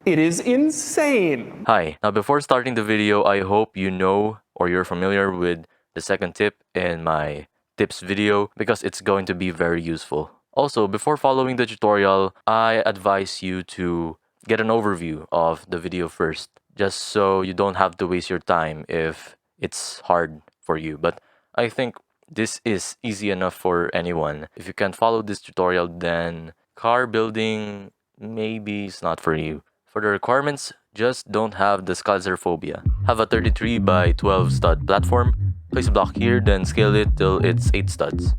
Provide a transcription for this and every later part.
It is insane! Hi, now before starting the video, I hope you know or you're familiar with the second tip in my tips video because it's going to be very useful. Also, before following the tutorial, I advise you to get an overview of the video first, just so you don't have to waste your time if it's hard for you. But I think this is easy enough for anyone. If you can follow this tutorial, then car building maybe is not for you. For the requirements, just don't have the phobia. Have a 33 by 12 stud platform. Place a block here, then scale it till it's 8 studs.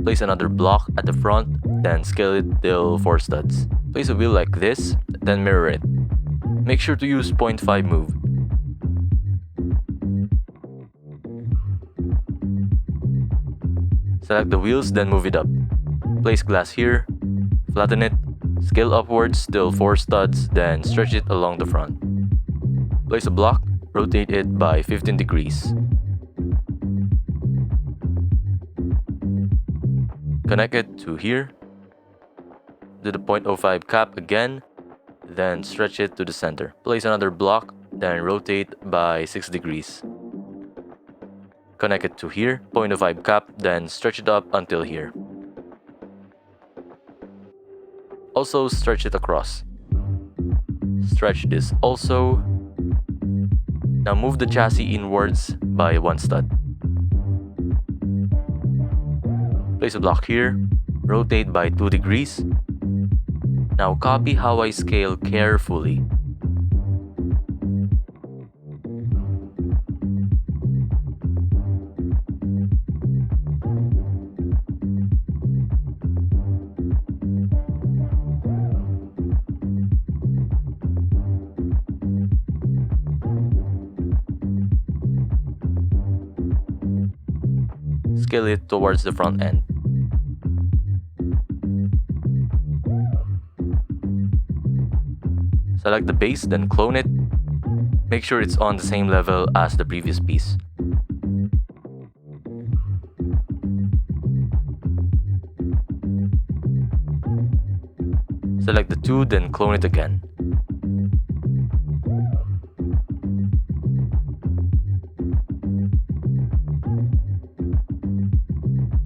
Place another block at the front, then scale it till 4 studs. Place a wheel like this, then mirror it. Make sure to use 0.5 move. Select the wheels, then move it up. Place glass here, flatten it, scale upwards till 4 studs, then stretch it along the front. Place a block, rotate it by 15 degrees. Connect it to here. Do the 0.05 cap again, then stretch it to the center. Place another block, then rotate by 6 degrees. Connect it to here, 0.05 cap, then stretch it up until here. Also stretch it across. Stretch this also. Now move the chassis inwards by 1 stud. Place a block here, rotate by 2 degrees. Now copy how I scale carefully. Scale it towards the front end. Select the base, then clone it. Make sure it's on the same level as the previous piece. Select the two, then clone it again.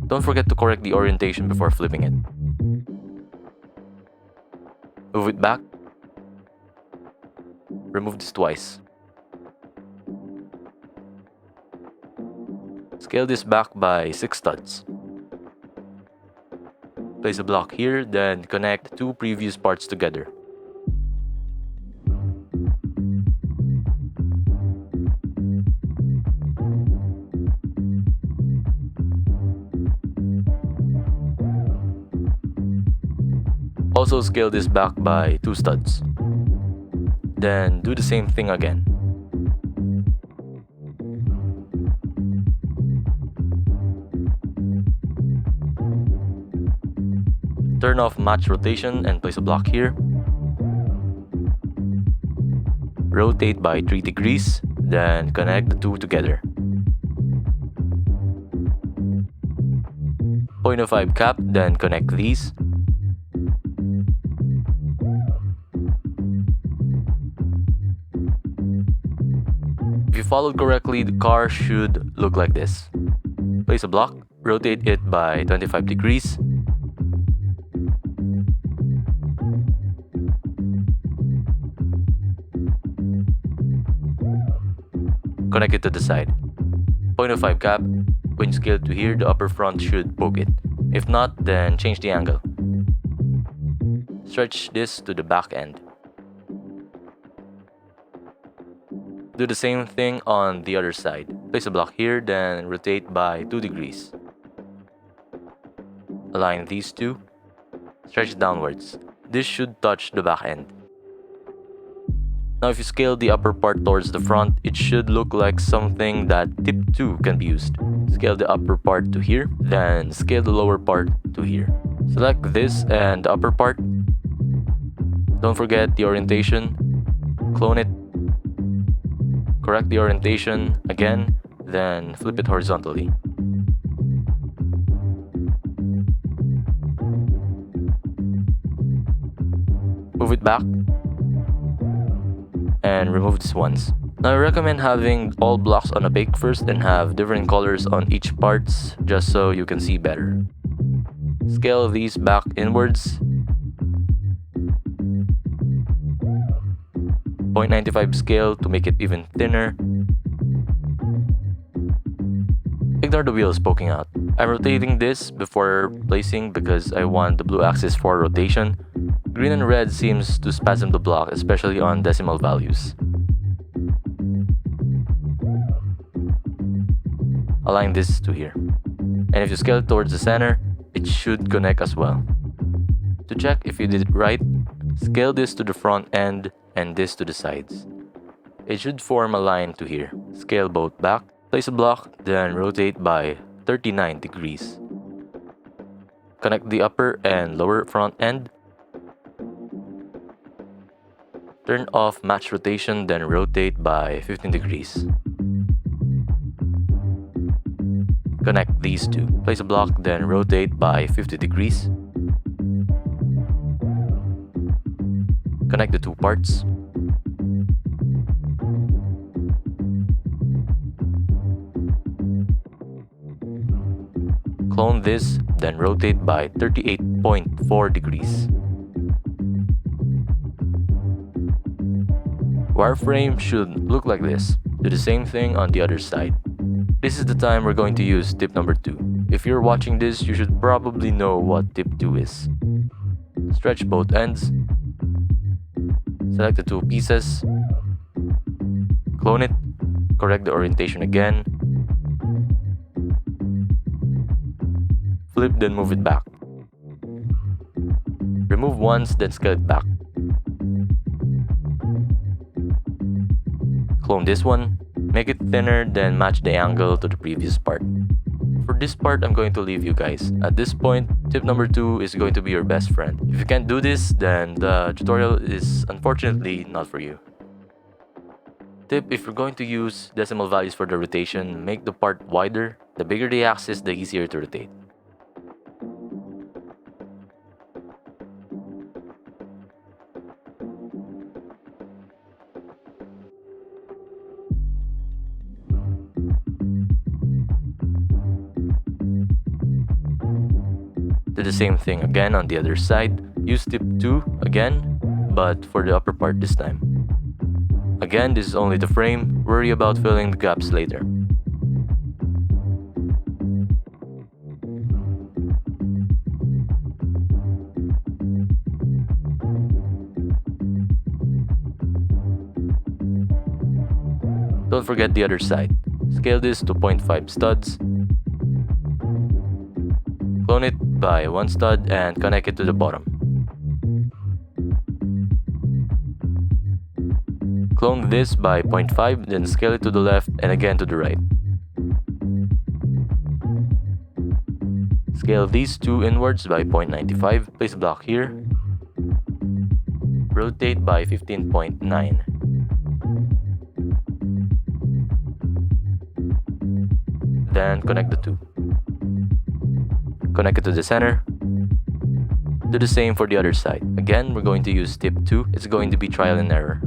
Don't forget to correct the orientation before flipping it. Move it back. Remove this twice. Scale this back by 6 studs. Place a block here, then connect 2 previous parts together. Also scale this back by 2 studs. Then do the same thing again. Turn off match rotation and place a block here. Rotate by 3 degrees, then connect the two together. 0.05 cap, then connect these. If you followed correctly, the car should look like this. Place a block, rotate it by 25 degrees. Connect it to the side. 0.05 cap, when you scale to here, the upper front should poke it. If not, then change the angle. Stretch this to the back end. Do the same thing on the other side. Place a block here, then rotate by 2 degrees. Align these two. Stretch downwards. This should touch the back end. Now if you scale the upper part towards the front, it should look like something that tip 2 can be used. Scale the upper part to here, then scale the lower part to here. Select this and the upper part. Don't forget the orientation. Clone it. Correct the orientation again, then flip it horizontally. Move it back, and remove these ones. Now I recommend having all blocks on a bake first and have different colors on each parts just so you can see better. Scale these back inwards. 0.95 scale to make it even thinner. Ignore the wheels poking out. I'm rotating this before placing because I want the blue axis for rotation. Green and red seems to spasm the block, especially on decimal values. Align this to here. And if you scale it towards the center, it should connect as well. To check if you did it right, scale this to the front end and this to the sides. It should form a line to here. Scale both back, place a block, then rotate by 39 degrees. Connect the upper and lower front end. Turn off match rotation, then rotate by 15 degrees. Connect these two. Place a block, then rotate by 50 degrees. Connect the two parts. Clone this, then rotate by 38.4 degrees. Wireframe should look like this. Do the same thing on the other side. This is the time we're going to use tip number 2. If you're watching this, you should probably know what tip 2 is. Stretch both ends. Select the two pieces. Clone it. Correct the orientation again. Flip, then move it back. Remove once, then scale it back. Clone this one. Make it thinner, then match the angle to the previous part. For this part, I'm going to leave you guys. At this point, tip number 2 is going to be your best friend. If you can't do this, then the tutorial is unfortunately not for you. Tip: if you're going to use decimal values for the rotation, make the part wider. The bigger the axis, the easier to rotate. Do the same thing again on the other side. Use tip 2 again, but for the upper part this time. Again, this is only the frame. Worry about filling the gaps later. Don't forget the other side. Scale this to 0.5 studs. Clone it by 1 stud and connect it to the bottom. Clone this by 0.5, then scale it to the left and again to the right. Scale these two inwards by 0.95, place a block here. Rotate by 15.9. Then connect the two. Connect it to the center. Do the same for the other side. Again, we're going to use tip 2. It's going to be trial and error.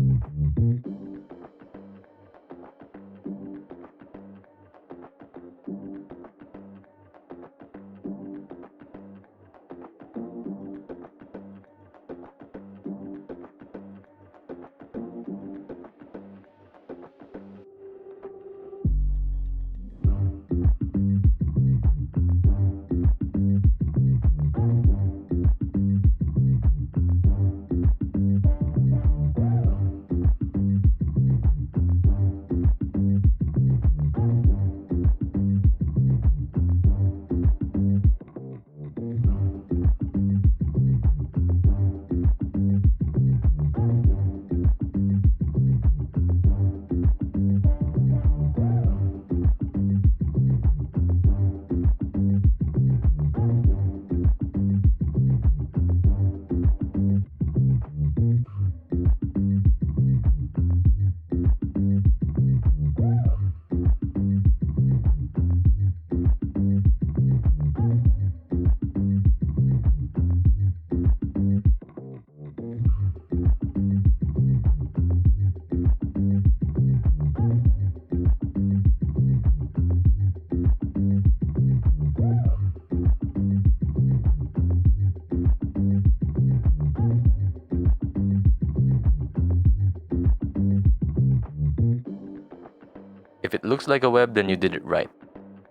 If it looks like a web, then you did it right.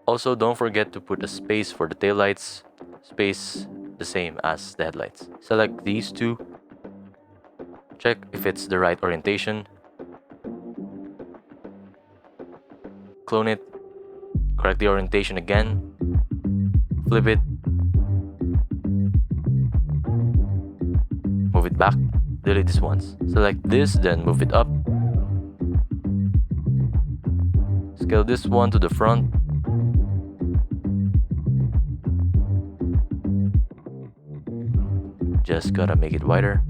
Also, don't forget to put a space for the taillights, space the same as the headlights. Select these two, check if it's the right orientation, clone it, correct the orientation again, flip it, move it back, delete this once. Select this, then move it up. Scale this one to the front. Just gotta make it wider.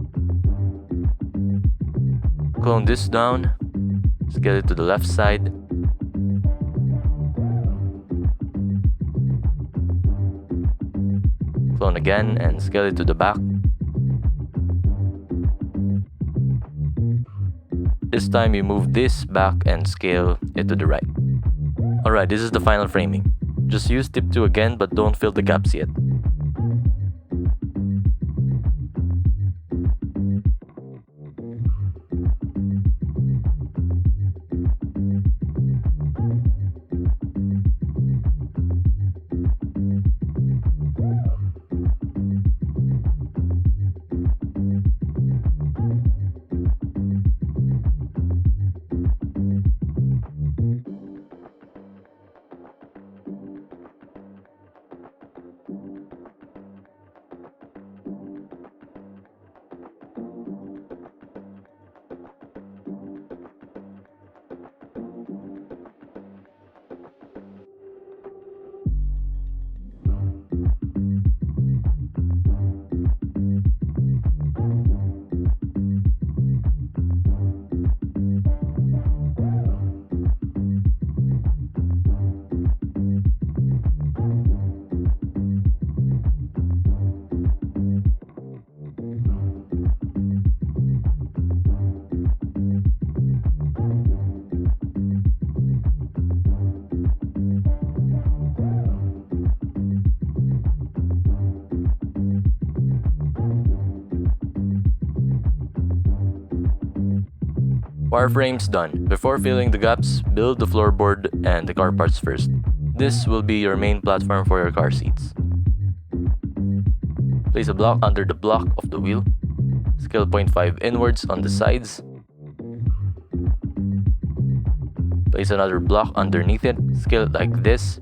Clone this down, scale it to the left side. Clone again and scale it to the back. This time you move this back and scale it to the right. Alright, this is the final framing. Just use tip 2 again, but don't fill the gaps yet. Wireframe's done. Before filling the gaps, build the floorboard and the car parts first. This will be your main platform for your car seats. Place a block under the block of the wheel. Scale 0.5 inwards on the sides. Place another block underneath it. Scale it like this.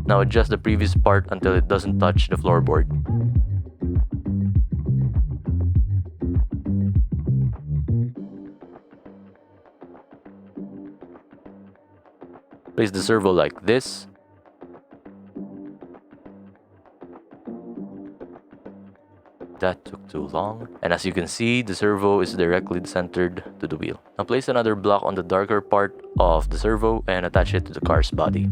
Now adjust the previous part until it doesn't touch the floorboard. Place the servo like this. That took too long. And as you can see, the servo is directly centered to the wheel. Now place another block on the darker part of the servo and attach it to the car's body.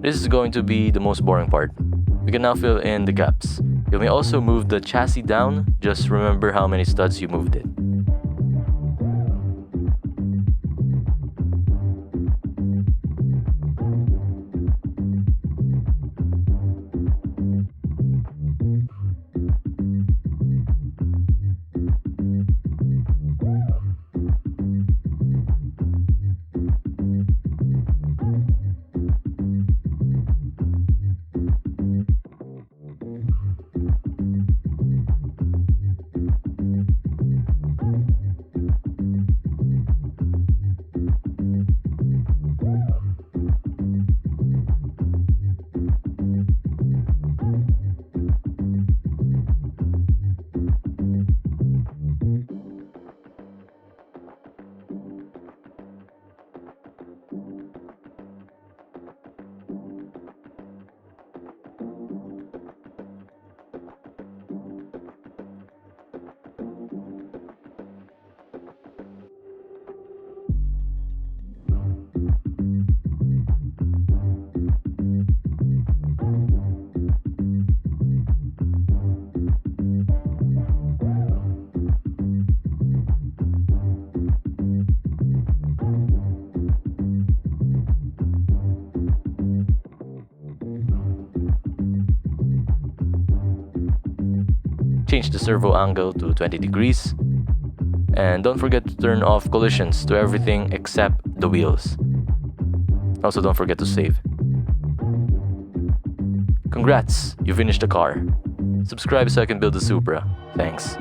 This is going to be the most boring part. We can now fill in the gaps. You may also move the chassis down, just remember how many studs you moved it. change the servo angle to 20 degrees, and don't forget to turn off collisions to everything except the wheels. Also, don't forget to save. Congrats, you finished the car. Subscribe so I can build the Supra. Thanks.